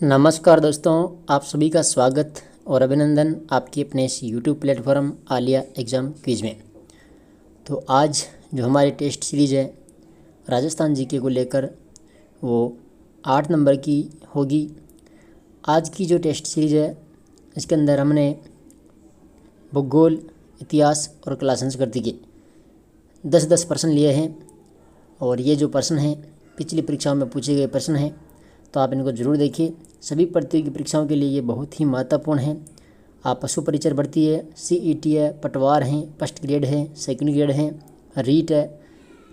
नमस्कार दोस्तों, आप सभी का स्वागत और अभिनंदन आपके अपने इस YouTube platform Alia exam quiz में। तो आज जो हमारी टेस्ट सीरीज़ है राजस्थान जीके को लेकर, वो 8 नंबर की होगी। आज की जो टेस्ट सीरीज़ है इसके अंदर हमने भूगोल, इतिहास और कला संस्कृति के 10-10 प्रश्न लिए हैं और ये जो प्रश्न हैं पिछली परीक्षाओं में पूछे गए प्रश्न हैं, तो आप इनको ज़रूर देखिए। सभी प्रतियोगी परीक्षाओं के लिए ये बहुत ही महत्वपूर्ण है। आप पशु परिचर भर्ती है, सीईटी है, पटवार हैं, फर्स्ट ग्रेड है, सेकंड ग्रेड है, रीट है,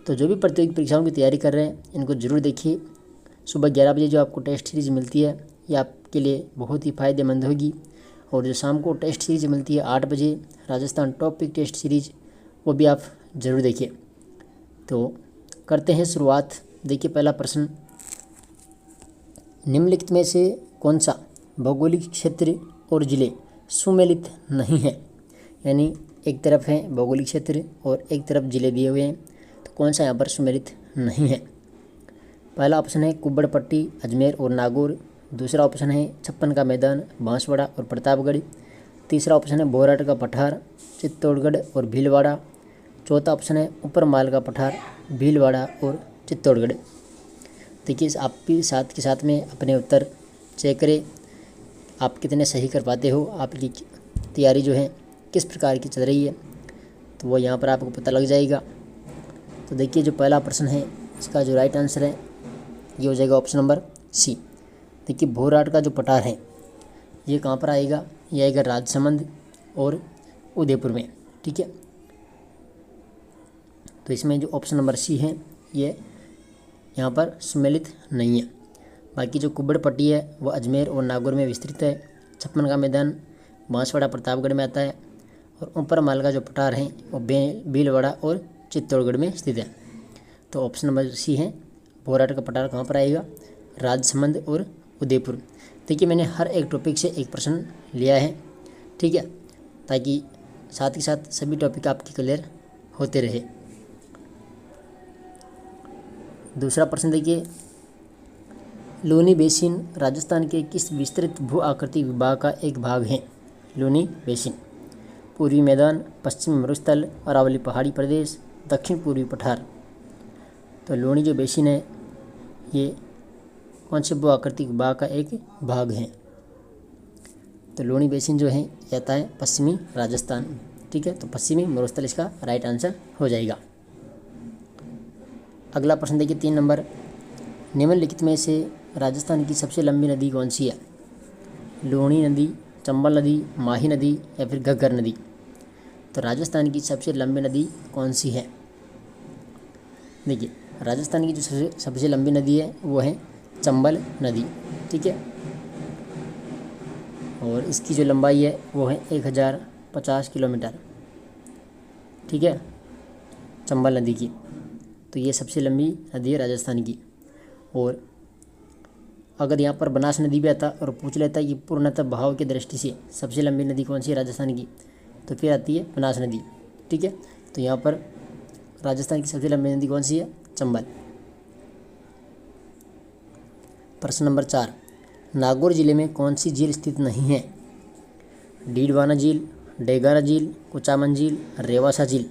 तो जो भी प्रतियोगी परीक्षाओं की तैयारी कर रहे हैं इनको ज़रूर देखिए। सुबह 11 बजे जो आपको टेस्ट सीरीज़ मिलती है ये आपके लिए बहुत ही फ़ायदेमंद होगी। और जो शाम को टेस्ट सीरीज़ मिलती है 8 बजे राजस्थान टॉपिक टेस्ट सीरीज़, वो भी आप ज़रूर देखिए। तो करते हैं शुरुआत। देखिए पहला प्रश्न, निम्नलिखित में से कौन सा भौगोलिक क्षेत्र और जिले सुमेलित नहीं है? यानी एक तरफ है भौगोलिक क्षेत्र और एक तरफ जिले दिए हुए हैं, तो कौन सा यहाँ पर सुमेलित नहीं है? पहला ऑप्शन है कुब्बड़ पट्टी, अजमेर और नागौर। दूसरा ऑप्शन है छप्पन का मैदान, बांसवाड़ा और प्रतापगढ़। तीसरा ऑप्शन है बोराट का पठार, चित्तौड़गढ़ और भीलवाड़ा। चौथा ऑप्शन है ऊपर माल का पठार, भीलवाड़ा और चित्तौड़गढ़। देखिए आप भी साथ के साथ में अपने उत्तर चेक करें, आप कितने सही कर पाते हो, आपकी तैयारी जो है किस प्रकार की चल रही है, तो वो यहाँ पर आपको पता लग जाएगा। तो देखिए जो पहला प्रश्न है इसका जो राइट आंसर है ये हो जाएगा ऑप्शन नंबर सी। देखिए भोराट का जो पठार है ये कहाँ पर आएगा? ये आएगा राजसमंद और उदयपुर में, ठीक है। तो इसमें जो ऑप्शन नंबर सी है ये यहाँ पर सुमेलित नहीं है। बाकी जो कुब्बड़ पट्टी है वो अजमेर और नागौर में विस्तृत है। छप्पन का मैदान बांसवाड़ा प्रतापगढ़ में आता है और ऊपर माल का जो पठार है वो भीलवाड़ा और चित्तौड़गढ़ में स्थित है। तो ऑप्शन नंबर सी है, बोराट का पठार कहाँ पर आएगा? राजसमंद और उदयपुर। देखिए मैंने हर एक टॉपिक से एक प्रश्न लिया है, ठीक है, ताकि साथ ही साथ सभी टॉपिक आपके क्लियर होते रहे। दूसरा प्रश्न देखिए, लूनी बेसिन राजस्थान के किस विस्तृत भू आकृति विभाग का एक भाग है? लूनी बेसिन, पूर्वी मैदान, पश्चिमी मरुस्थल, अरावली पहाड़ी प्रदेश, दक्षिण पूर्वी पठार। तो लूनी जो बेसिन है ये कौन से भू आकृति विभाग का एक भाग है? तो लूनी बेसिन जो है जाता है पश्चिमी राजस्थान, ठीक है। तो पश्चिमी मरुस्थल इसका राइट आंसर हो जाएगा। अगला प्रश्न देखिए 3 नंबर, निम्नलिखित में से राजस्थान की सबसे लंबी नदी कौन सी है? लूनी नदी, चंबल नदी, माही नदी या फिर घग्गर नदी। तो राजस्थान की सबसे लंबी नदी कौन सी है? देखिए राजस्थान की जो सबसे लंबी नदी है वो है चंबल नदी, ठीक है। और इसकी जो लंबाई है वो है 1050 किलोमीटर, ठीक है, चंबल नदी की। तो ये सबसे लंबी नदी है राजस्थान की। और अगर यहाँ पर बनास नदी भी आता और पूछ लेता है कि पूर्णतः बहाव की दृष्टि से सबसे लंबी नदी कौन सी है राजस्थान की, तो फिर आती है बनास नदी, ठीक है। तो यहाँ पर राजस्थान की सबसे लंबी नदी कौन सी है? चंबल। प्रश्न नंबर 4, नागौर जिले में कौन सी झील स्थित नहीं है? डीडवाना झील, डेगारा झील, कुचामन झील, रेवासा झील।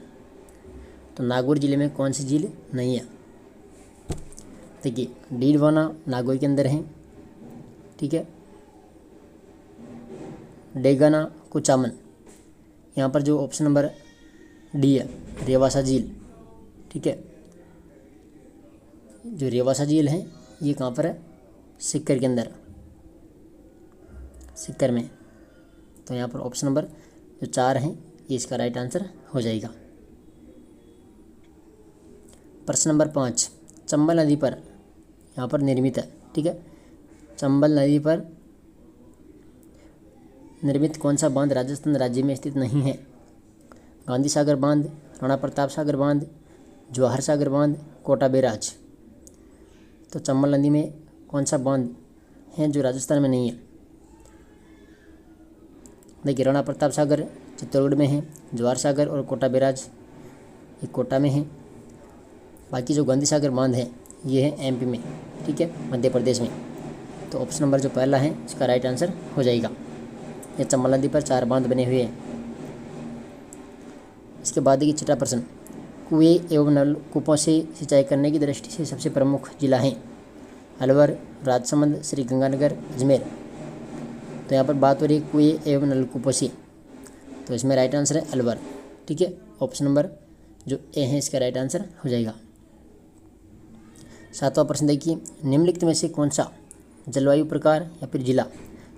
तो नागौर जिले में कौन सी झील नहीं है? देखिए डीडवाना नागौर के अंदर है, ठीक है। डेगाना, कुचामन, यहाँ पर जो ऑप्शन नंबर डी है रेवासा झील, ठीक है। जो रेवासा झील है ये कहाँ पर है? सीकर के अंदर, सीकर में। तो यहाँ पर ऑप्शन नंबर जो 4 है ये इसका राइट आंसर हो जाएगा। प्रश्न नंबर 5, चंबल नदी पर यहाँ पर निर्मित है, ठीक है। चंबल नदी पर निर्मित कौन सा बांध राजस्थान राज्य में स्थित नहीं है? गांधी सागर बांध, राणा प्रताप सागर बांध, जवाहर सागर बांध, कोटा बैराज। तो चंबल नदी में कौन सा बांध है जो राजस्थान में नहीं है? देखिए राणा प्रताप सागर चित्तौड़गढ़ में है, जवाहर सागर और कोटा बैराज ये कोटा में है। बाकी जो गांधी सागर बांध है ये है एमपी में, ठीक है, मध्य प्रदेश में। तो ऑप्शन नंबर जो पहला है इसका राइट आंसर हो जाएगा। ये चंबल नदी पर 4 बांध बने हुए हैं। इसके बाद देखिए छठा प्रश्न, कुएं एवं नलकूपों से सिंचाई करने की दृष्टि से सबसे प्रमुख जिला हैं अलवर, राजसमंद, श्रीगंगानगर, अजमेर। तो यहाँ पर बात हो रही है कुएं एवं नलकूपों से, तो इसमें राइट आंसर है अलवर। ठीक है, ऑप्शन नंबर जो ए है इसका राइट आंसर हो जाएगा। सातवां प्रश्न देखिए, निम्नलिखित में से कौन सा जलवायु प्रकार या फिर जिला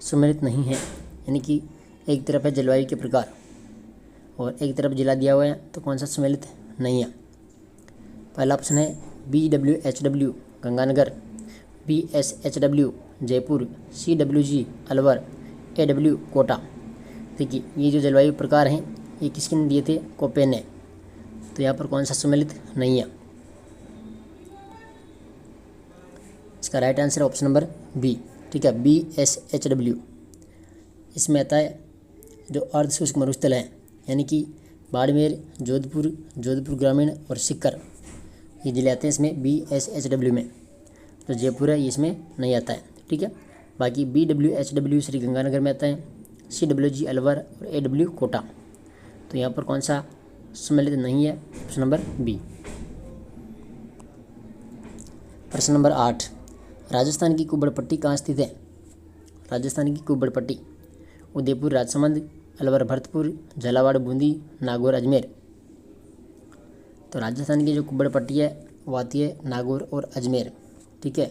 सम्मिलित नहीं है, यानी कि एक तरफ है जलवायु के प्रकार और एक तरफ जिला दिया हुआ है, तो कौन सा सम्मिलित नहीं है। पहला ऑप्शन है BWHW Ganganagar, BSHW Jaipur, CWG Alwar, AW Kota. देखिए ये जो जलवायु प्रकार हैं ये किसके ने दिए थे, कोपेन ने, तो यहाँ पर कौन सा सम्मिलित नहीं है। इसका right answer option number b. ठीक है, BSHW। इसमें आता है जो अर्धशुष्क मरुस्थल हैं, यानी कि बाड़मेर, जोधपुर ग्रामीण और सीकर, ये जिले आते हैं इसमें BSHW में। तो जयपुर है ये इसमें नहीं आता है। ठीक है, बाकी BWHW श्रीगंगानगर में आता है, CWG अलवर और AW कोटा। तो यहाँ पर कौन सा सम्मिलित नहीं है, ऑप्शन नंबर बी। प्रश्न नंबर 8, राजस्थान की कुब्बड़ पट्टी कहाँ स्थित है। राजस्थान की कुब्बड़ पट्टी उदयपुर, राजसमंद, अलवर, भरतपुर, झालावाड़, बूंदी, नागौर, अजमेर। तो राजस्थान की जो कुब्बड़ पट्टी है वो आती है नागौर और अजमेर। ठीक है,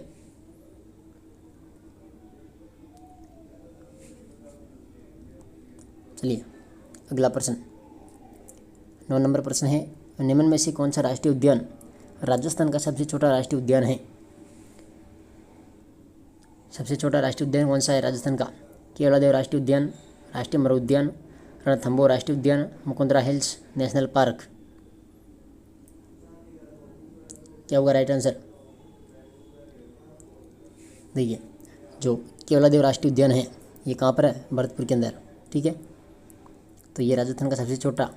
चलिए अगला प्रश्न 9 नंबर प्रश्न है, निम्न में से कौन सा राष्ट्रीय उद्यान राजस्थान का सबसे छोटा राष्ट्रीय उद्यान है। सबसे छोटा राष्ट्रीय उद्यान कौन सा है राजस्थान का, केवलादेव राष्ट्रीय उद्यान, राष्ट्रीय मरु उद्यान, रणथंभौर राष्ट्रीय उद्यान, मुकुंदरा हिल्स नेशनल पार्क। क्या होगा राइट आंसर। देखिए जो केवलादेव राष्ट्रीय उद्यान है ये कहाँ पर है, भरतपुर के अंदर। ठीक है, तो ये राजस्थान का सबसे छोटा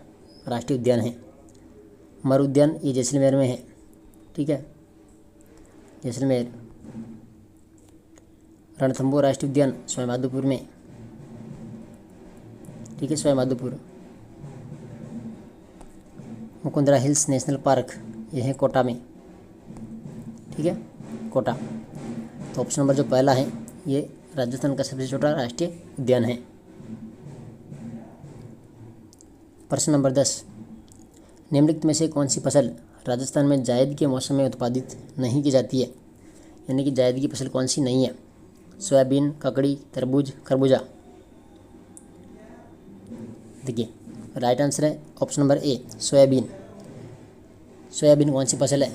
राष्ट्रीय उद्यान है। मरु उद्यान ये जैसलमेर में है। ठीक है, जैसलमेर। रणथंभौर राष्ट्रीय उद्यान सवाईमाधोपुर में। ठीक है, Sawai Madhopur. Mukundra hills national park ये है कोटा में। ठीक है, कोटा। तो ऑप्शन नंबर जो पहला है ये राजस्थान का सबसे छोटा राष्ट्रीय उद्यान है। प्रश्न नंबर 10, निम्नलिखित में से कौन सी फसल राजस्थान में जायद के मौसम में उत्पादित नहीं की जाती है, यानी कि जायद की फसल कौन सी नहीं है। सोयाबीन, ककड़ी, तरबूज, खरबूजा। देखिए राइट आंसर है option number A, soybean. Soybean कौन सी फसल है,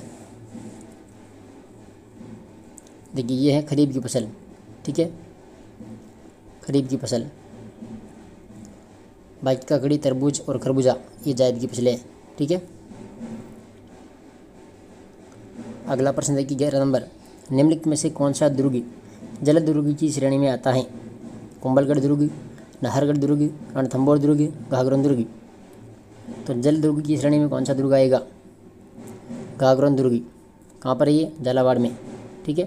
देखिए ये है खरीफ की फसल। ठीक है, खरीफ की फसल। बाकी ककड़ी, तरबूज और खरबूजा ये जायद की फसलें हैं। ठीक है, अगला प्रश्न देखिए 11 नंबर, निम्नलिखित में से कौन सा दुर्ग जल दुर्ग की श्रेणी में आता है। कुंभलगढ़ दुर्ग, नाहरगढ़ दुर्ग, रणथंभौर दुर्ग, घाघरा दुर्ग। तो जल दुर्ग की श्रेणी में कौन सा दुर्ग आएगा, घाघरा दुर्ग। कहाँ पर है ये, झालावाड़ में। ठीक है,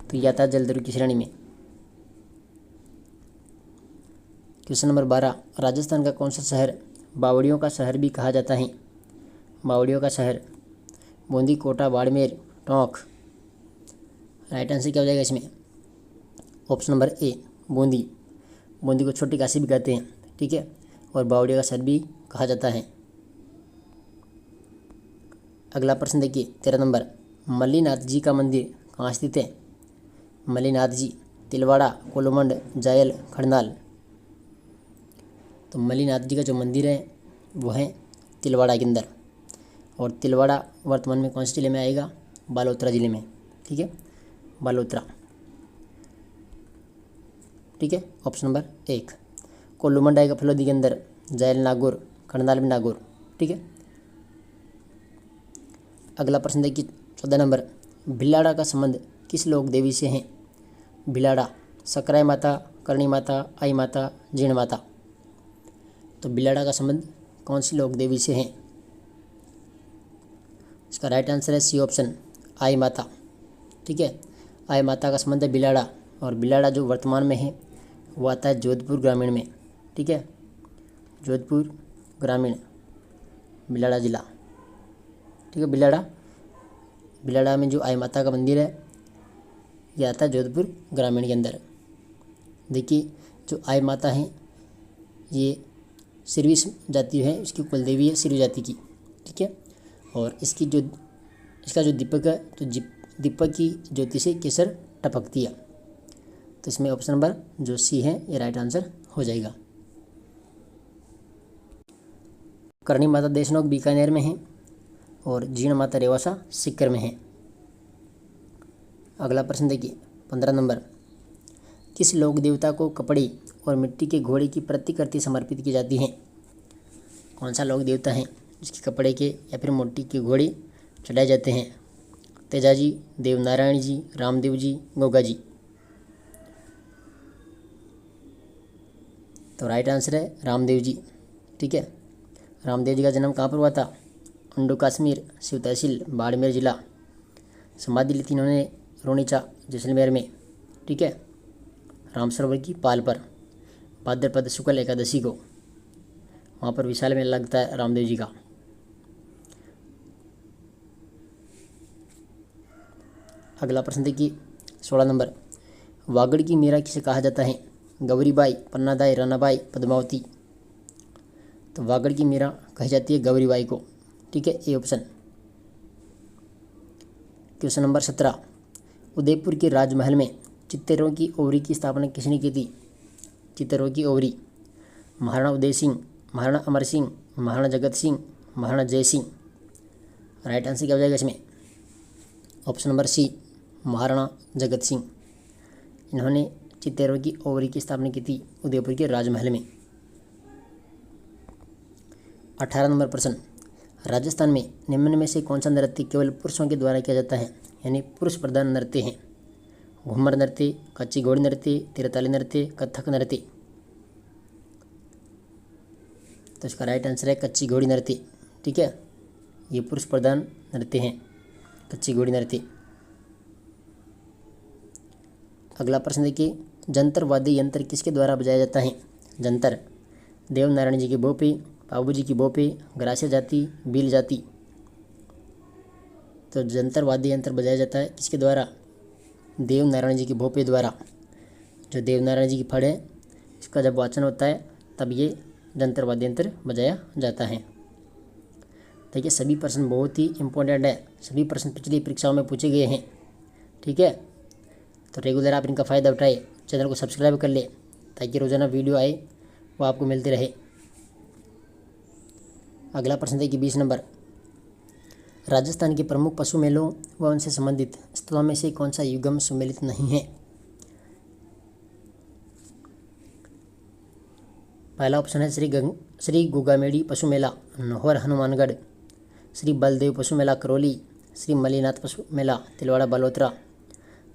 तो ये आता है जल दुर्ग की श्रेणी में। क्वेश्चन नंबर 12, राजस्थान का कौन सा शहर बावड़ियों का शहर भी कहा जाता है। बावड़ियों का शहर बूंदी, कोटा, बाड़मेर, टोंक। राइट आंसर क्या हो जाएगा इसमें, option number A, Bundi. Bundi को छोटी काशी भी कहते हैं। ठीक है, और बावड़ियों का शहर भी कहा जाता है। अगला प्रश्न देखिए 13 नंबर, मल्लीनाथ जी का मंदिर कहाँ स्थित है। मल्लीनाथ जी तिलवाड़ा, कोलुमंड, जायल, खड़नाल। तो मल्लीनाथ जी का जो मंदिर है वो है तिलवाड़ा के अंदर, और तिलवाड़ा वर्तमान में कौन से जिले में आएगा, बालोतरा जिले में। ठीक है, बालोतरा। ठीक है, ऑप्शन नंबर 1। कोलुमंड आएगा फलोदी के अंदर, जायल नागौर, खड़नाल में नागौर। ठीक है, अगला प्रश्न देखिए 14 नंबर, भिलाड़ा का संबंध किस लोक देवी से है। भिलाड़ा सकराय माता, करणी माता, आई माता, जीण माता। तो भिलाड़ा का संबंध कौन सी लोक देवी से है। इसका राइट आंसर है सी ऑप्शन, आई माता। ठीक है, आय माता का संबंध है बिलाड़ा, और बिलाड़ा जो वर्तमान में है वो आता है जोधपुर ग्रामीण में। ठीक है, जोधपुर ग्रामीण, बिलाड़ा जिला। ठीक है, बिलाड़ा में जो आय माता का मंदिर है ये आता है जोधपुर ग्रामीण के अंदर। देखिए, जो आय माता हैं ये सिरवी जाति है, इसकी कुलदेवी है सिरवी जाति की। ठीक है, और इसका जो दीपक है तो दीपक की ज्योति से केसर टपकती है। तो इसमें ऑप्शन नंबर जो सी है ये राइट आंसर हो जाएगा। करणी माता देशनोक बीकानेर में है, और जीण माता रेवासा सीकर में है। अगला प्रश्न देखिए 15 नंबर, किस लोक देवता को कपड़े और मिट्टी के घोड़े की प्रतिकृति समर्पित की जाती है? कौन सा लोक देवता है जिसके कपड़े के या फिर मिट्टी के घोड़े चढ़ाए जाते हैं? तेजाजी, देवनारायण जी, रामदेव जी, गोगा जी। तो राइट आंसर है रामदेव जी। ठीक है, रामदेव जी का जन्म कहाँ पर हुआ था? अंडू कश्मीर, शिव तहसील, बाड़मेर जिला। समाधि ली थी इन्होंने रोनीचा जैसलमेर में। ठीक है, राम सरोवर की पाल पर भाद्रपद शुक्ल एकादशी को वहाँ पर विशाल मेला लगता है रामदेव जी का। अगला प्रश्न देखिए 16 नंबर, वागड़ की मीरा किसे कहा जाता है? गौरीबाई, पन्नादाई, रानाबाई, पद्मावती। तो वागड़ की मीरा कही जाती है गौरीबाई को। ठीक है, A option. Question number 17, Udaipur के राजमहल में चित्तेरों की ओवरी की स्थापना किसने की थी? चित्तेरों की ओवरी, महाराणा उदय सिंह, महाराणा अमर सिंह, महाराणा जगत सिंह, महाराणा जय सिंह। राइट आंसर क्या हो जाएगा इसमें? Option number C, Maharana Jagat Singh. इन्होंने चित्तेरों की ओवरी की स्थापना की थी उदयपुर के राजमहल में। 18 नंबर प्रश्न, राजस्थान में निम्न में से कौन सा नृत्य केवल पुरुषों के द्वारा किया जाता है, यानी पुरुष प्रधान नृत्य है? घूमर नृत्य, कच्ची घोड़ी नृत्य, तिरताली नृत्य, कथक नृत्य। तो इसका राइट आंसर है कच्ची घोड़ी नृत्य। ठीक है, ये पुरुष प्रधान नृत्य हैं, कच्ची घोड़ी नृत्य। अगला प्रश्न देखिए, जंतर वाद्य यंत्र किसके द्वारा बजाया जाता है? जंतर, देवनारायण जी की बोपे, बाबू जी की बोपे, ग्रासिया जाति, भील जाति। तो जंतर वाद्य यंत्र बजाया जाता है किसके द्वारा? देवनारायण जी की भोपे द्वारा। जो देवनारायण जी की फड़ है इसका जब वाचन होता है तब ये जंतर वाद्य यंत्र बजाया जाता है। देखिए, सभी प्रश्न बहुत ही इंपॉर्टेंट है, सभी प्रश्न पिछली परीक्षाओं में पूछे गए हैं। ठीक है, तो रेगुलर आप इनका फ़ायदा उठाए, चैनल को सब्सक्राइब कर ले ताकि रोज़ाना वीडियो आए वो आपको मिलते रहे। अगला प्रश्न देखिए 20 नंबर, राजस्थान के प्रमुख पशु मेलों व उनसे संबंधित स्थलों में से कौन सा युगम सम्मिलित नहीं है? पहला ऑप्शन है श्री गोगामेड़ी पशु मेला नौहर हनुमानगढ़, श्री बलदेव पशु मेला करौली, श्री मलीनाथ पशु मेला तिलवाड़ा बालोतरा,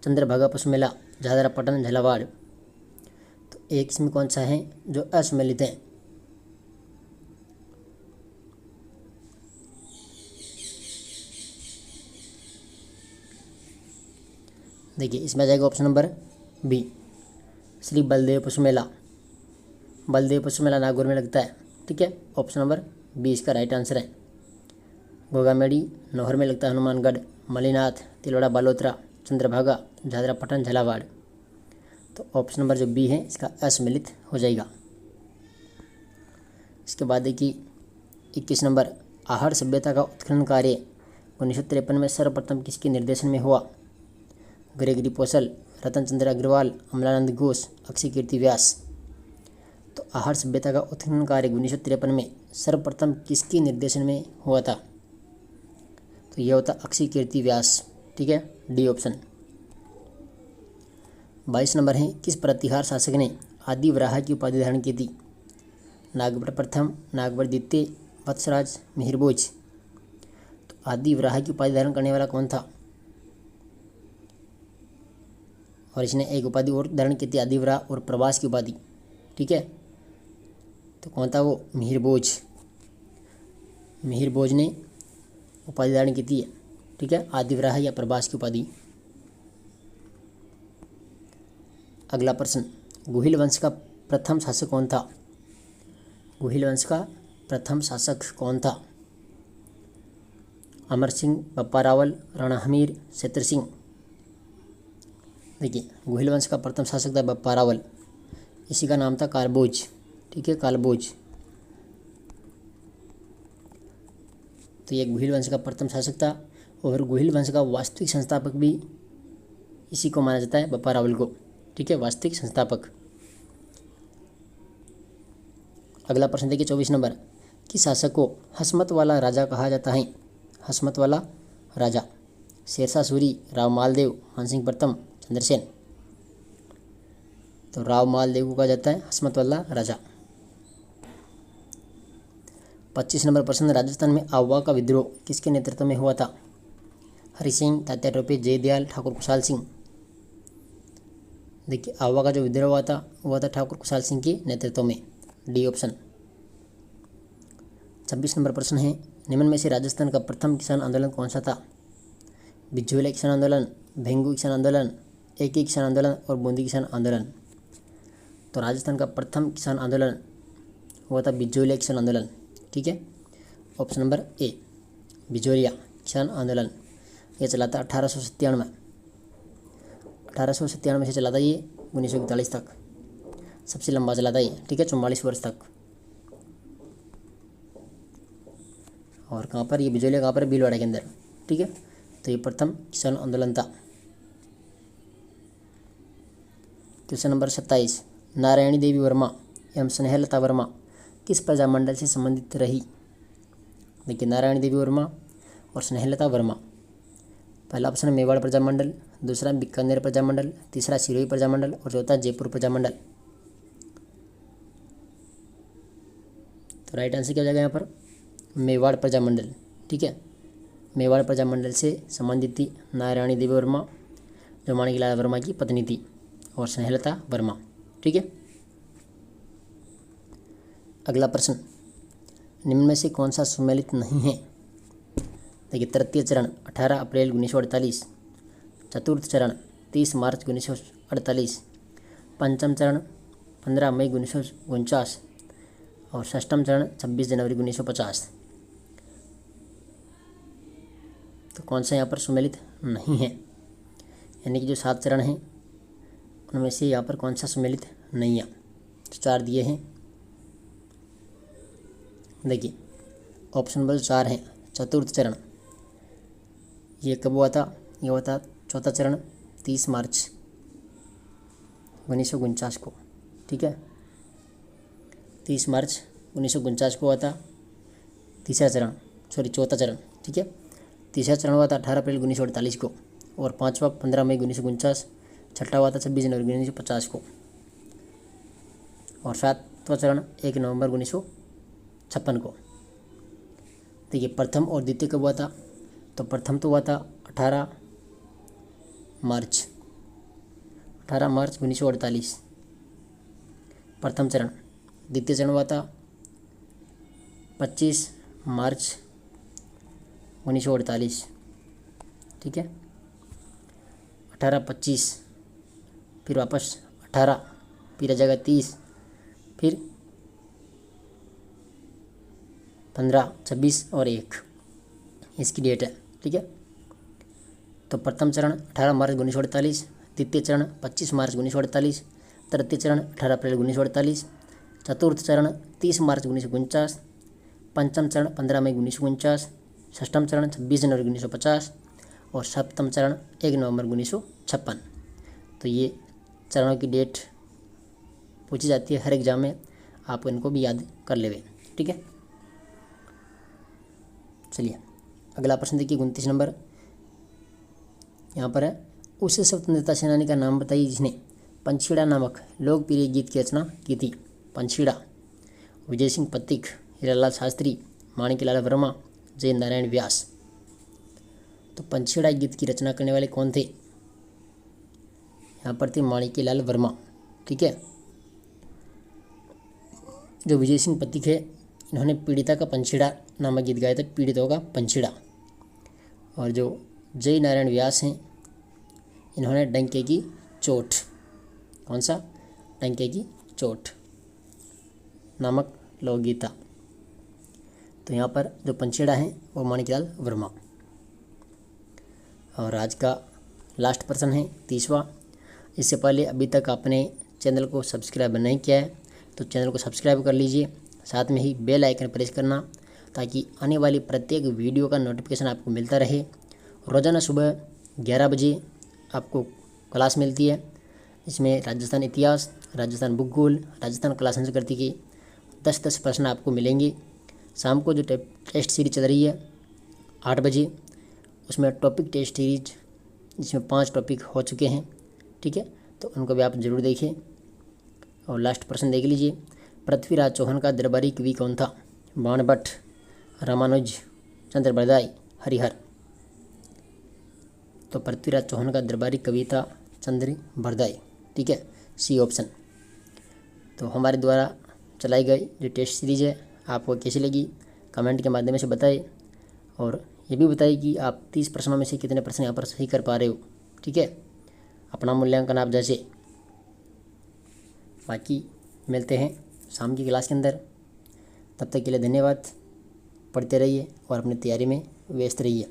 चंद्रभागा पशु मेला झादरा पटन झालावाड़। तो एक इसमें कौन सा है जो असम्मिलित है? देखिए, इसमें आ जाएगा option number b, Shri Baldev पशु मेला। बलदेव पशु मेला नागौर में लगता है। ठीक है, ऑप्शन नंबर बी इसका राइट आंसर है। गोगामेड़ी नौहर में लगता है हनुमानगढ़, मलीनाथ तिलवाड़ा बालोतरा, चंद्रभागा झादरा पटन झालावाड़। तो ऑप्शन नंबर जो बी है इसका असम्मिलित हो जाएगा। इसके बाद देखिए 21 नंबर, आहड़ सभ्यता का उत्खनन कार्य 1953 में सर्वप्रथम किसके निर्देशन में हुआ? ग्रेगरी पोसल, रतन चंद्र अग्रवाल, अमलानंद घोष, अक्षय कीर्ति व्यास। तो आहड़ सभ्यता का उत्खनन कार्य 1953 में सर्वप्रथम किसके निर्देशन में हुआ था? तो यह होता अक्षय कीर्ति व्यास। ठीक है, डी ऑप्शन। 22 नंबर है, किस प्रतिहार शासक ने आदि वराह की उपाधि धारण की थी? नागभट्ट प्रथम, नागभट्ट द्वितीय, वत्सराज, मिहिरभोज। तो आदि वराह की उपाधि धारण करने वाला कौन था? और इसने एक उपाधि और धारण की थी, आदिवरा और प्रवास की उपाधि। ठीक है, तो कौन था वो? मिहिरभोज। मिहिरभोज ने उपाधि धारण की थी। ठीक है, आदिवराह या प्रवास की उपाधि। अगला प्रश्न, गुहिल वंश का प्रथम शासक कौन था? गुहिल वंश का प्रथम शासक कौन था? अमर सिंह, बप्पा रावल, राणा हमीर, क्षेत्र सिंह। देखिए, गुहिल वंश का प्रथम शासक था बप्पा रावल, इसी का नाम था कालभोज। ठीक है, कालभोज। तो ये गुहिल वंश का प्रथम शासक था और गुहिल वंश का वास्तविक संस्थापक भी इसी को माना जाता है, बप्पा रावल को। ठीक है, वास्तविक संस्थापक। अगला प्रश्न देखिए 24 नंबर, किस शासक को हसमत वाला राजा कहा जाता है? हसमत वाला राजा, शेरशाह सूरी, राव मालदेव, मानसिंह प्रथम, चंद्रसेन। तो राव मालदेव को कहा जाता है हसमत वाला राजा। 25 नंबर प्रश्न, राजस्थान में आवा का विद्रोह किसके नेतृत्व में हुआ था? हरि सिंह, तात्या टोपे, जयदयाल, ठाकुर कुशाल सिंह। देखिए, आवा का जो विद्रोह हुआ था ठाकुर कुशाल सिंह के नेतृत्व में, डी ऑप्शन। 26 नंबर प्रश्न है, निम्न में से राजस्थान का प्रथम किसान आंदोलन कौन सा था? बिज्जोला किसान आंदोलन, भेंगू किसान आंदोलन, एकी किसान आंदोलन और बूंदी किसान आंदोलन। तो राजस्थान का प्रथम किसान आंदोलन हुआ था बिज्जोलिया किसान आंदोलन। ठीक है, ऑप्शन नंबर ए, बिजोरिया किसान आंदोलन। ये चला था 1897। 1897 से चला था ये 1941 तक, सबसे लंबा चला था ये। ठीक है, 44 वर्ष तक। और कहाँ पर? ये बिजोलिया कहाँ पर? भीलवाड़ा के अंदर। ठीक है, तो ये प्रथम किसान आंदोलन था। क्वेश्चन नंबर 27, नारायणी देवी वर्मा एवं स्नेहलता वर्मा किस प्रजामंडल से संबंधित रही? देखिए, नारायणी देवी वर्मा और स्नेहलता वर्मा, पहला ऑप्शन मेवाड़ प्रजामंडल, दूसरा बीकानेर प्रजामंडल, तीसरा सिरोही प्रजामंडल और चौथा जयपुर प्रजामंडल। तो राइट आंसर क्या हो जाएगा यहाँ पर? मेवाड़ प्रजामंडल। ठीक है, मेवाड़ प्रजामंडल से संबंधित थी नारायणी देवी वर्मा, जो माणिकलाल वर्मा की पत्नी थी, और स्नेहलता वर्मा। ठीक है, अगला प्रश्न, निम्न में से कौन सा सुमेलित नहीं है? देखिए, तृतीय चरण 18 अप्रैल 1948, चतुर्थ चरण 30 मार्च 1948, पंचम चरण 15 मई 1949 और षष्ठम चरण 26 जनवरी 1950। तो कौन सा यहाँ पर सुमेलित नहीं है? यानी कि जो 7 चरण हैं उनमें से यहाँ पर कौन सा सुमेलित नहीं है? तो 4 दिए हैं। देखिए, ऑप्शन नंबर 4 है चतुर्थ चरण। ये कब हुआ था? ये हुआ था चौथा चरण 30 मार्च 1949 को। ठीक है, 30 मार्च 1949 को हुआ था चौथा चरण। ठीक है, तीसरा चरण हुआ था 18 अप्रैल 1948 को, और पाँचवा 15 मई 1949, छठा हुआ था 26 जनवरी 1950 को, और सातवां चरण 1 नवंबर 1956 को। देखिए, प्रथम और द्वितीय कब हुआ था? तो प्रथम तो हुआ था 18 मार्च 1948, प्रथम चरण। द्वितीय चरण हुआ था 25 मार्च 1948। ठीक है, 18-25, फिर वापस 18, फिर आ जाएगा 30, फिर 15, 26 और 1 इसकी डेट है। ठीक है, तो प्रथम चरण 18 मार्च 1948, द्वितीय चरण 25 मार्च 1948, तृतीय चरण 18 अप्रैल 1948, चतुर्थ चरण 30 मार्च 1949, पंचम चरण 15 मई 1949, षष्ठम चरण 26 जनवरी 1950 और सप्तम चरण 1 नवंबर 1956। तो ये चरणों की डेट पूछी जाती है हर एग्जाम में, आप इनको भी याद कर लेवे। ठीक है, चलिए अगला प्रश्न देखिए 29 नंबर। यहाँ पर है, उस स्वतंत्रता सेनानी का नाम बताइए जिसने पंछीड़ा नामक लोकप्रिय गीत की रचना की थी। पंछीड़ा, विजय सिंह पथिक, हीरालाल शास्त्री, माणिकलाल वर्मा, जय नारायण व्यास। तो पंछीड़ा गीत की रचना करने वाले कौन थे? यहाँ पर थे माणिकलाल वर्मा। ठीक है, जो विजय सिंह पथिक है इन्होंने पीड़िता का पंछीड़ा नामक गीत गाया था, पीड़ितों का पंछीड़ा। और जो जय नारायण व्यास हैं इन्होंने डंके की चोट कौन सा? डंके की चोट नामक लोकगीता। तो यहाँ पर जो पंछेड़ा है वो माणिकलाल वर्मा। और आज का लास्ट प्रश्न है 30वां। इससे पहले अभी तक आपने चैनल को सब्सक्राइब नहीं किया है तो चैनल को सब्सक्राइब कर लीजिए, साथ में ही बेल आइकन प्रेस करना ताकि आने वाली प्रत्येक वीडियो का नोटिफिकेशन आपको मिलता रहे। रोज़ाना सुबह 11 बजे आपको क्लास मिलती है। इसमें राजस्थान इतिहास, राजस्थान भूगोल, राजस्थान कला संस्कृति के 10 प्रश्न आपको मिलेंगे। शाम को जो टेस्ट सीरीज चल रही है 8 बजे, उसमें टॉपिक टेस्ट सीरीज जिसमें 5 टॉपिक हो चुके हैं, ठीक है, तो उनको भी आप ज़रूर देखें। और लास्ट प्रश्न देख लीजिए, पृथ्वीराज चौहान का दरबारी कवि कौन था? बाणभट्ट, रामानुज, चंद्र बरदाई, हरिहर। तो पृथ्वीराज चौहान का दरबारी कवि था चंद्र बरदाई, ठीक है, सी ऑप्शन। तो हमारे द्वारा चलाई गई जो टेस्ट सीरीज है आपको कैसी लगी कमेंट के माध्यम से बताएं, और ये भी बताइए कि आप 30 प्रश्नों में से कितने प्रश्न यहाँ पर सही कर पा रहे हो, ठीक है। अपना मूल्यांकन आप जैसे। बाकी मिलते हैं शाम की क्लास के अंदर, तब तक के लिए धन्यवाद। पढ़ते रहिए और अपनी तैयारी में व्यस्त रहिए।